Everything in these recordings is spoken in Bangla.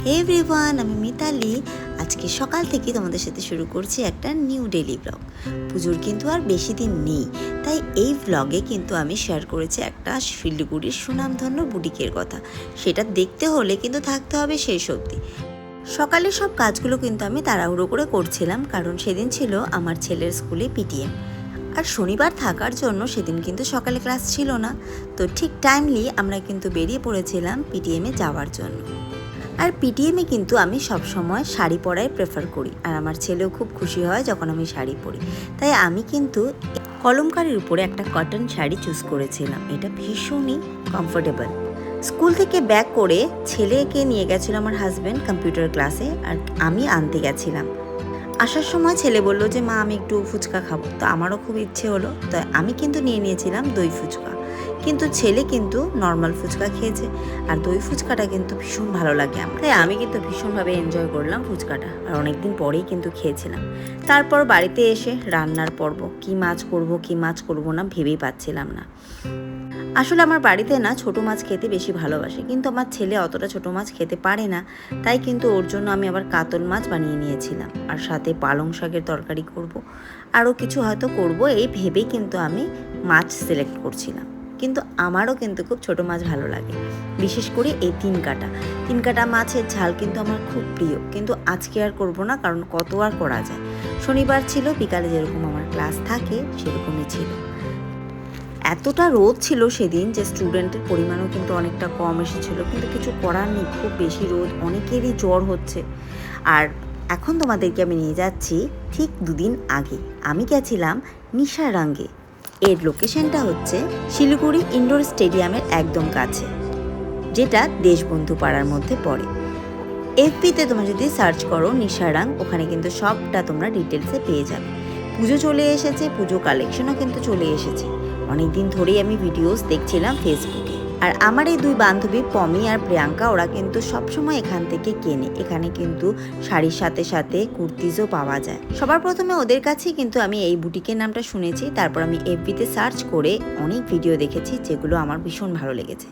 হে এভরিওয়ান, আমি মিতালি। আজকে সকাল থেকে তোমাদের সাথে শুরু করছি একটা নিউ ডেইলি ব্লগ। পুজোর কিন্তু আর বেশি দিন নেই, তাই এই ব্লগে কিন্তু আমি শেয়ার করেছি একটা শিলিগুড়ির সুনামধন্য বুটিকের কথা। সেটা দেখতে হলে কিন্তু থাকতে হবে শেষ অবধি। সকালে সব কাজগুলো কিন্তু আমি তাড়াহুড়ো করে করছিলাম, কারণ সেদিন ছিল আমার ছেলের স্কুলে পিটিএম। আর শনিবার থাকার জন্য সেদিন কিন্তু সকালে ক্লাস ছিল না, তো ঠিক টাইমলি আমরা কিন্তু বেরিয়ে পড়েছিলাম পিটিএমে যাওয়ার জন্য। আর পিটিএমে কিন্তু আমি সবসময় শাড়ি পরাই প্রেফার করি, আর আমার ছেলেও খুব খুশি হয় যখন আমি শাড়ি পরি। তাই আমি কিন্তু কলমকারির উপরে একটা কটন শাড়ি চুজ করেছিলাম। এটা ভীষণই কমফোর্টেবল। স্কুল থেকে ব্যাক করে ছেলেকে নিয়ে গেছিল আমার হাজব্যান্ড কম্পিউটার ক্লাসে, আর আমি আনতে গেছিলাম। আসার সময় ছেলে বলল যে মা আমি একটু ফুচকা খাবো, তো আমারও খুব ইচ্ছে হলো, তো আমি কিন্তু নিয়ে নিয়েছিলাম দই ফুচকা। কিন্তু ছেলে কিন্তু নর্মাল ফুচকা খেয়েছে, আর দই ফুচকাটা কিন্তু ভীষণ ভালো লাগে আমার, তাই আমি কিন্তু ভীষণভাবে এনজয় করলাম ফুচকাটা, আর অনেকদিন পরেই কিন্তু খেয়েছিলাম। তারপর বাড়িতে এসে রান্নার পর্ব, কি মাছ করব না ভেবেই পাচ্ছিলাম না। আসলে আমার বাড়িতে না ছোট মাছ খেতে বেশি ভালোবাসে, কিন্তু আমার ছেলে অতটা ছোট মাছ খেতে পারে না। তাই কিন্তু ওর জন্য আমি আবার কাতল মাছ বানিয়ে নিয়েছিলাম, আর সাথে পালং শাকের তরকারি করব, আরও কিছু হয়তো করব এই ভেবেই কিন্তু আমি মাছ সিলেক্ট করছিলাম। কিন্তু আমারও কিন্তু খুব ছোট মাছ ভালো লাগে, বিশেষ করে এই তিন কাটা মাছের ঝাল কিন্তু আমার খুব প্রিয়। কিন্তু আজকে আর করব না, কারণ কত আর করা যায়। শনিবার ছিল, বিকালে যেরকম আমার ক্লাস থাকে সেরকমই ছিল। এতটা রোদ ছিল সেদিন যে স্টুডেন্টের পরিমাণও কিন্তু অনেকটা কম এসেছিলো, কিন্তু কিছু করার নেই, খুব বেশি রোদ, অনেকেরই জ্বর হচ্ছে। আর এখন তোমাদেরকে আমি নিয়ে যাচ্ছি ঠিক দুদিন আগে। আমি গেছিলাম নিশারাঙ্গে। এর লোকেশনটা হচ্ছে শিলিগুড়ি ইনডোর স্টেডিয়ামের একদম কাছে, যেটা দেশবন্ধু পাড়ার মধ্যে পড়ে। এফবিতে তোমরা যদি সার্চ করো নিশারাং, ওখানে কিন্তু সবটা তোমরা ডিটেলসে পেয়ে যাবে। পুজো চলে এসেছে, পুজো কালেকশনও কিন্তু চলে এসেছে। অনেকদিন ধরেই আমি ভিডিওস দেখছিলাম ফেসবুকে। আর আমার এই দুই বান্ধবী পমি আর প্রিয়াঙ্কা, ওরা কিন্তু সবসময় এখান থেকে কেনে। এখানে কিন্তু শাড়ির সাথে সাথে কুর্তিজও পাওয়া যায়। সবার প্রথমে ওদের কাছেই কিন্তু আমি এই বুটিকের নামটা শুনেছি, তারপর আমি এফবিতে সার্চ করে অনেক ভিডিও দেখেছি, যেগুলো আমার ভীষণ ভালো লেগেছে।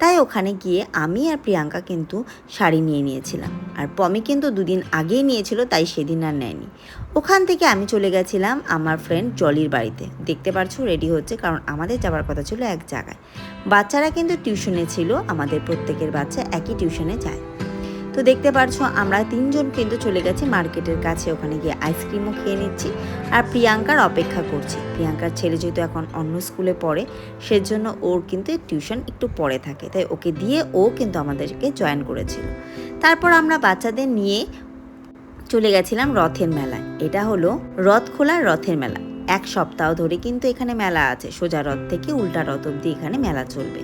তাই ওখানে গিয়ে আমি আর প্রিয়াঙ্কা কিন্তু শাড়ি নিয়ে নিয়েছিলাম। আর পমি কিন্তু দুদিন আগেই নিয়েছিল, তাই সেদিন আর নেয়নি। ওখান থেকে আমি চলে গেছিলাম আমার ফ্রেন্ড জলির বাড়িতে। দেখতে পারছো রেডি হচ্ছে, কারণ আমাদের যাওয়ার কথা ছিল এক জায়গায়। বাচ্চারা কিন্তু টিউশনে ছিল, আমাদের প্রত্যেকের বাচ্চা একই টিউশনে যায়। তো দেখতে পারছো আমরা তিনজন কিন্তু চলে গেছি মার্কেটের কাছে। ওখানে গিয়ে আইসক্রিমও খেয়ে নিচ্ছি, আর প্রিয়াঙ্কার অপেক্ষা করছি। প্রিয়াঙ্কার ছেলে যেহেতু এখন অন্য স্কুলে পড়ে, সেজন্য ওর কিন্তু টিউশন একটু পরে থাকে, তাই ওকে দিয়ে ও কিন্তু আমাদেরকে জয়েন করেছিল। তারপর আমরা বাচ্চাদের নিয়ে চলে গেছিলাম রথের মেলায়। এটা হলো রথখোলার রথের মেলা। এক সপ্তাহ ধরে কিন্তু এখানে মেলা আছে, সোজা রথ থেকে উল্টা রথ অবধি এখানে মেলা চলবে।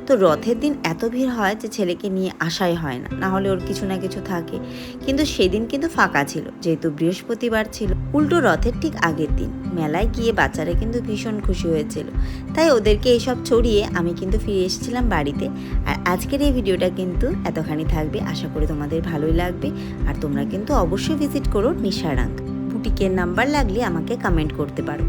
তো রথের দিন এত ভিড় হয় যে ছেলেকে নিয়ে আসাই হয় না, না হলে ওর কিছু না কিছু থাকে। কিন্তু সেদিন কিন্তু ফাঁকা ছিল, যেহেতু বৃহস্পতিবার ছিল, উল্টো রথের ঠিক আগের দিন। মেলায় গিয়ে বাচ্চারা কিন্তু ভীষণ খুশি হয়েছিল, তাই ওদেরকে এইসব ছড়িয়ে আমি কিন্তু ফিরে এসেছিলাম বাড়িতে। আর আজকের এই ভিডিওটা কিন্তু এতখানি থাকবে, আশা করি তোমাদের ভালোই লাগবে। আর তোমরা কিন্তু অবশ্যই ভিজিট করো নিশারাং। বুটিকের নাম্বার লাগলে আমাকে কমেন্ট করতে পারো।